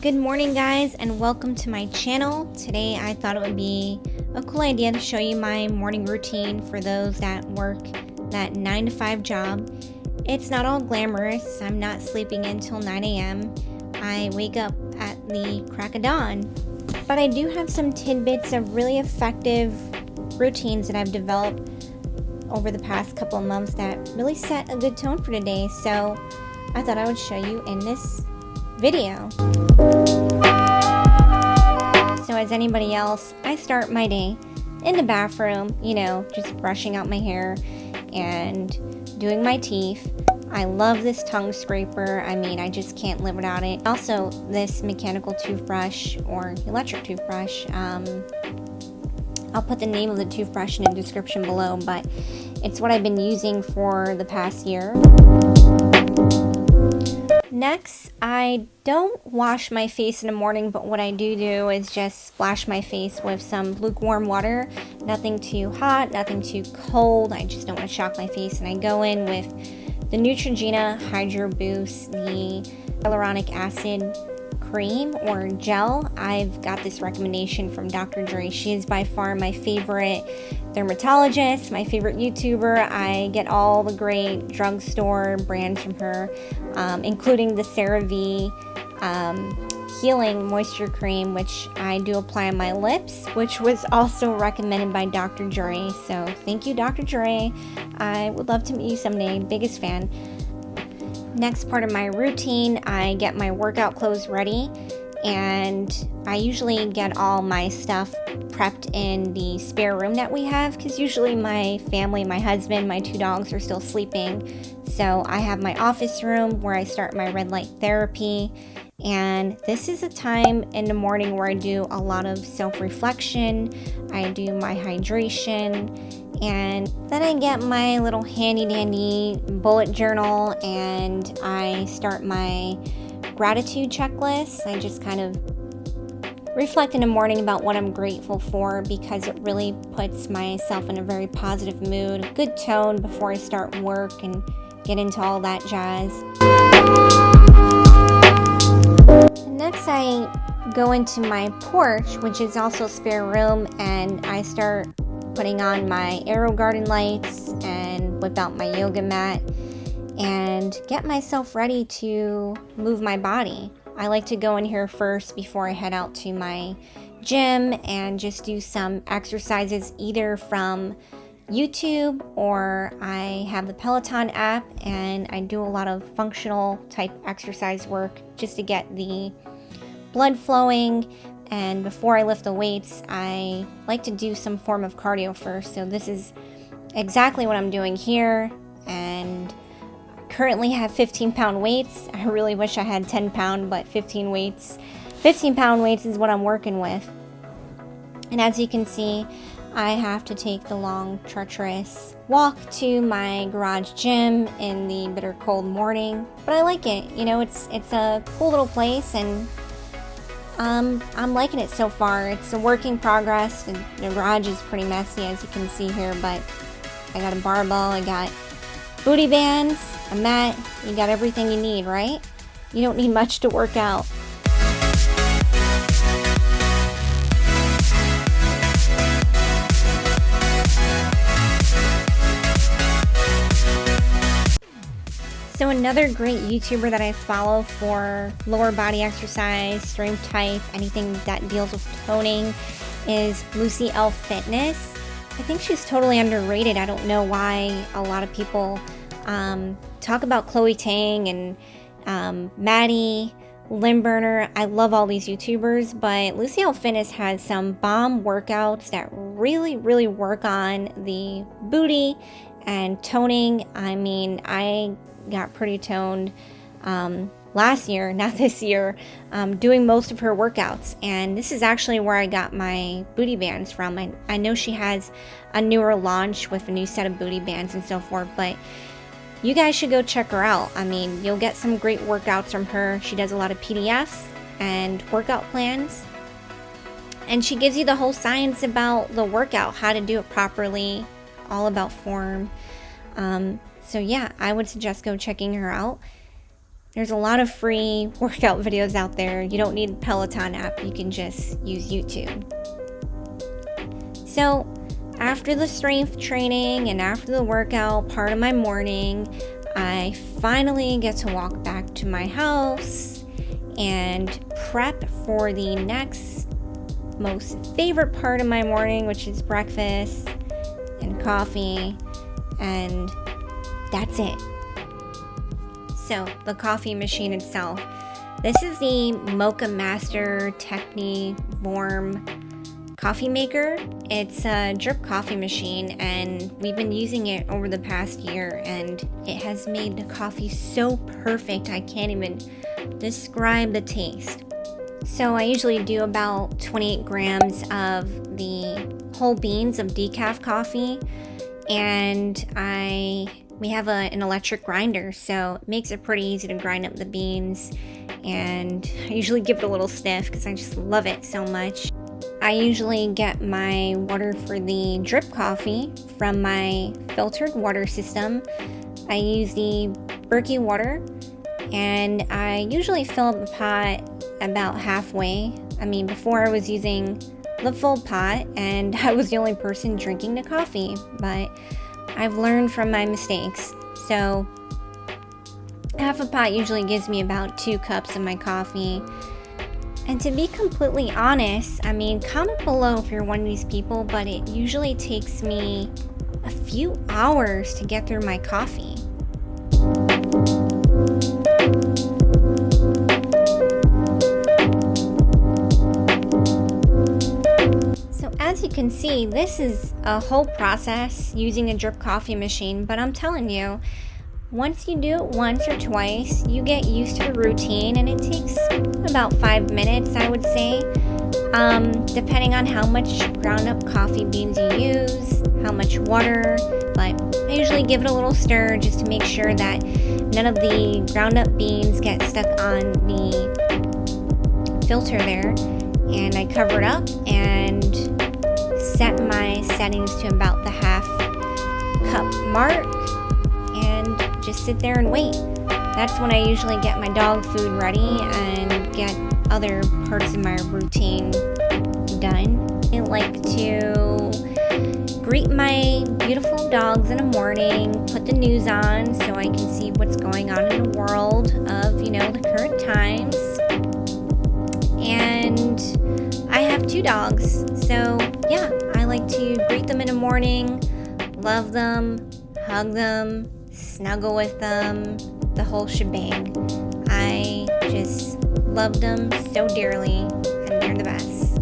Good morning, guys, and welcome to my channel. Today I thought it would be a cool idea to show you my morning routine for those that work that 9 to 5 job. It's not all glamorous. I'm not sleeping until 9 a.m. I wake up at the crack of dawn. But I do have some tidbits of really effective routines that I've developed over the past couple of months that really set a good tone for today. So I thought I would show you in this video. So as anybody else, I start my day in the bathroom, just brushing out my hair and doing my teeth. I love this tongue scraper. I just can't live without it. Also, this mechanical toothbrush or electric toothbrush. I'll put the name of the toothbrush in the description below, but it's what I've been using for the past year. Next, I don't wash my face in the morning, but what I do is just splash my face with some lukewarm water. Nothing too hot, nothing too cold. I just don't want to shock my face. And I go in with the Neutrogena Hydro Boost, the hyaluronic acid cream or gel. I've got this recommendation from Dr. Dre. She is by far my favorite dermatologist, my favorite YouTuber. I get all the great drugstore brands from her, including the CeraVe Healing Moisture Cream, which I do apply on my lips, which was also recommended by Dr. Dre. So thank you, Dr. Dre. I would love to meet you someday. Biggest fan. Next part of my routine, I get my workout clothes ready, and I usually get all my stuff prepped in the spare room that we have, because usually my family, my husband, my 2 dogs are still sleeping. So I have my office room where I start my red light therapy, and this is a time in the morning where I do a lot of self-reflection. I do my hydration, and then I get my little handy dandy bullet journal and I start my gratitude checklist. I just kind of reflect in the morning about what I'm grateful for, because it really puts myself in a very positive mood, a good tone before I start work and get into all that jazz. Next, I go into my porch, which is also a spare room, and I start putting on my Aero Garden lights and whip out my yoga mat and get myself ready to move my body. I like to go in here first before I head out to my gym and just do some exercises either from YouTube, or I have the Peloton app and I do a lot of functional type exercise work just to get the blood flowing. And before I lift the weights, I like to do some form of cardio first. So this is exactly what I'm doing here. And currently have 15-pound weights. I really wish I had 10-pound, but 15-pound weights is what I'm working with. And as you can see, I have to take the long, treacherous walk to my garage gym in the bitter cold morning. But I like it. It's a cool little place, and I'm liking it so far. It's a work in progress. The garage is pretty messy, as you can see here, but I got a barbell, I got booty bands, a mat. You got everything you need, right? You don't need much to work out. So another great YouTuber that I follow for lower body exercise, strength type, anything that deals with toning is Lucy L Fitness. I think she's totally underrated. I don't know why a lot of people talk about Chloe Tang and Maddie, Limburner. I love all these YouTubers, but Lucy L Fitness has some bomb workouts that really, really work on the booty and toning. I got pretty toned last year, not this year, doing most of her workouts. And this is actually where I got my booty bands from. I know she has a newer launch with a new set of booty bands and so forth, but you guys should go check her out. You'll get some great workouts from her. She does a lot of PDFs and workout plans, and she gives you the whole science about the workout, how to do it properly, all about form. So yeah, I would suggest go checking her out. There's a lot of free workout videos out there. You don't need a Peloton app. You can just use YouTube. So after the strength training and after the workout part of my morning, I finally get to walk back to my house and prep for the next most favorite part of my morning, which is breakfast and coffee, and that's it. So the coffee machine itself. This is the Mocha Master Techni Warm coffee maker. It's a drip coffee machine, and we've been using it over the past year, and it has made the coffee so perfect I can't even describe the taste. So I usually do about 28 grams of the whole beans of decaf coffee, and we have an electric grinder, so it makes it pretty easy to grind up the beans, and I usually give it a little stiff because I just love it so much. I usually get my water for the drip coffee from my filtered water system. I use the Berkey water, and I usually fill up the pot about halfway. I mean, before I was using the full pot, and I was the only person drinking the coffee, but I've learned from my mistakes. So half a pot usually gives me about 2 cups of my coffee. And to be completely honest, I mean, comment below if you're one of these people, but it usually takes me a few hours to get through my coffee. So as you can see, this is a whole process using a drip coffee machine, but I'm telling you, once you do it once or twice, you get used to the routine, and it takes about 5 minutes, I would say, depending on how much ground up coffee beans you use, how much water, but I usually give it a little stir just to make sure that none of the ground up beans get stuck on the filter there, and I cover it up and set my settings to about the half cup mark, and just sit there and wait. That's when I usually get my dog food ready and get other parts of my routine done. I like to greet my beautiful dogs in the morning, put the news on so I can see what's going on in the world of, the current times. And I have 2 dogs, so yeah, I like to greet them in the morning, love them, hug them, snuggle with them, the whole shebang. I just love them so dearly, and they're the best.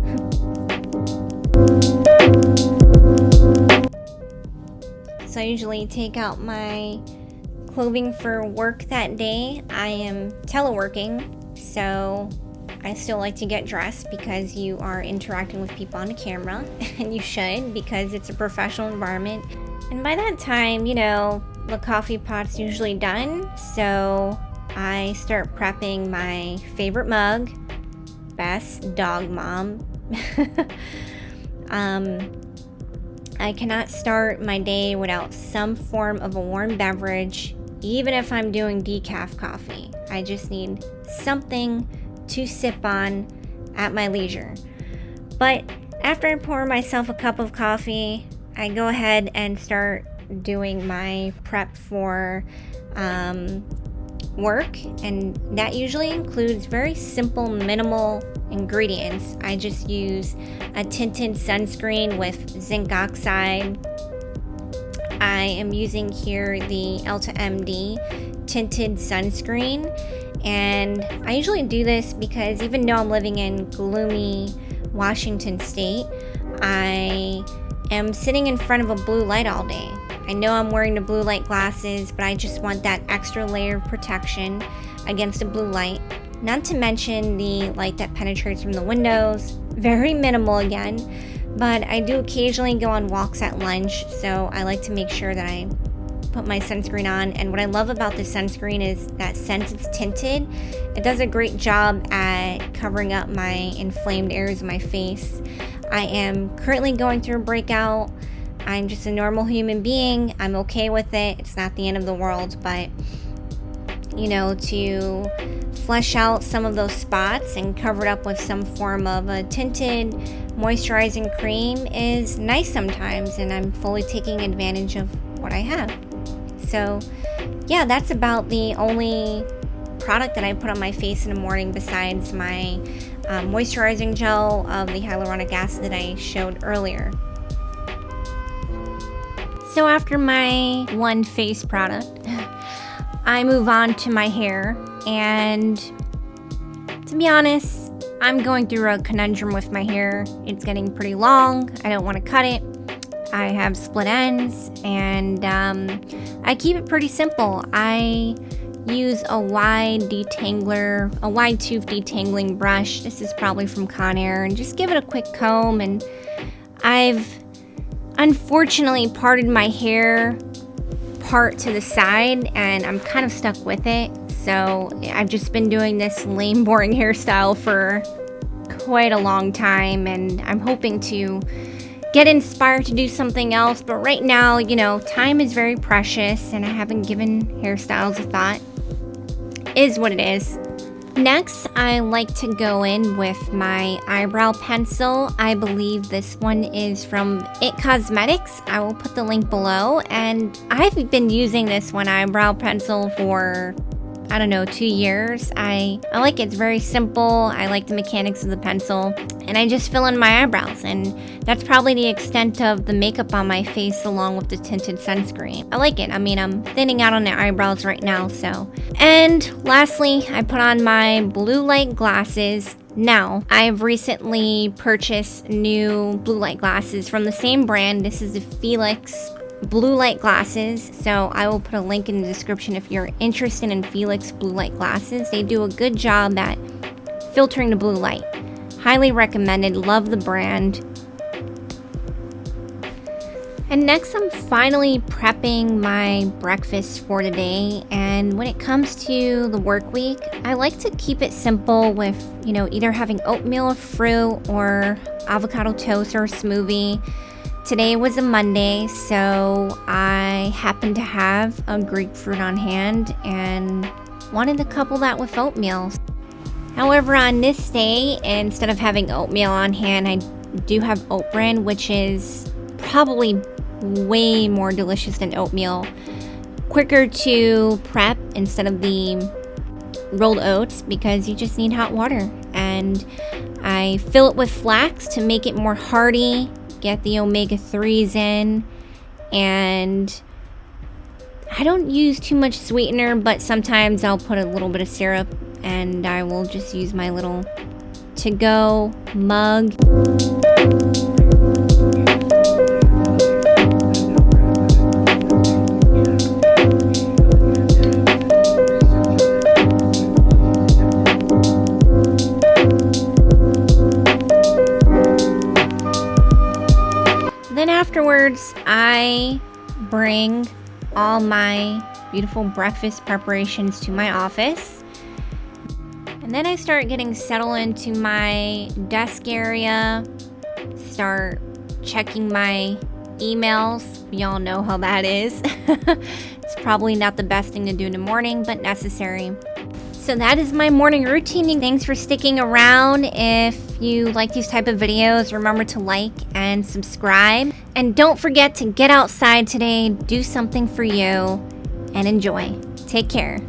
So I usually take out my clothing for work that day. I am teleworking, so I still like to get dressed because you are interacting with people on the camera, and you should, because it's a professional environment. And by that time, the coffee pot's usually done, so I start prepping my favorite mug, best dog mom. I cannot start my day without some form of a warm beverage, even if I'm doing decaf coffee. I just need something to sip on at my leisure. But after I pour myself a cup of coffee, I go ahead and start doing my prep for work, and that usually includes very simple, minimal ingredients. I just use a tinted sunscreen with zinc oxide. I am using here the Elta MD tinted sunscreen, and I usually do this because even though I'm living in gloomy Washington State, I am sitting in front of a blue light all day. I know I'm wearing the blue light glasses, but I just want that extra layer of protection against the blue light. Not to mention the light that penetrates from the windows. Very minimal again, but I do occasionally go on walks at lunch, so I like to make sure that I put my sunscreen on. And what I love about this sunscreen is that since it's tinted, it does a great job at covering up my inflamed areas of my face. I am currently going through a breakout. I'm just a normal human being. I'm okay with it. It's not the end of the world, but you know, to flesh out some of those spots and cover it up with some form of a tinted moisturizing cream is nice sometimes, and I'm fully taking advantage of what I have. So yeah, that's about the only product that I put on my face in the morning besides my moisturizing gel of the hyaluronic acid that I showed earlier. So after my one face product, I move on to my hair, and to be honest, I'm going through a conundrum with my hair. It's getting pretty long. I don't want to cut it. I have split ends, and I keep it pretty simple. I use a wide tooth detangling brush. This is probably from Conair, and just give it a quick comb. And I've unfortunately parted my hair part to the side, and I'm kind of stuck with it. So I've just been doing this lame, boring hairstyle for quite a long time, and I'm hoping to get inspired to do something else. But right now, you know, time is very precious, and I haven't given hairstyles a thought. Is what it is. Next, I like to go in with my eyebrow pencil. I believe this one is from It Cosmetics. I will put the link below. And I've been using this one eyebrow pencil for, I don't know, 2 years. I like it. It's very simple. I like the mechanics of the pencil. And I just fill in my eyebrows. And that's probably the extent of the makeup on my face along with the tinted sunscreen. I like it. I mean, I'm thinning out on the eyebrows right now, so. And lastly, I put on my blue light glasses. Now, I've recently purchased new blue light glasses from the same brand. This is the Felix blue light glasses, so I will put a link in the description if you're interested in Felix blue light glasses. They do a good job at filtering the blue light. Highly recommended. Love the brand. And next, I'm finally prepping my breakfast for today. And when it comes to the work week, I like to keep it simple with, you know, either having oatmeal or fruit or avocado toast or a smoothie. Today was a Monday, so I happened to have a Greek fruit on hand and wanted to couple that with oatmeal. However, on this day, instead of having oatmeal on hand, I do have oat bran, which is probably way more delicious than oatmeal. Quicker to prep instead of the rolled oats because you just need hot water. And I fill it with flax to make it more hearty, get the omega-3s in, and I don't use too much sweetener, but sometimes I'll put a little bit of syrup, and I will just use my little to-go mug. Then afterwards, I bring all my beautiful breakfast preparations to my office. And then I start getting settled into my desk area, start checking my emails. Y'all know how that is. It's probably not the best thing to do in the morning, but necessary. So that is my morning routine. Thanks for sticking around. If you like these type of videos, remember to like and subscribe. And don't forget to get outside today, do something for you, and enjoy. Take care.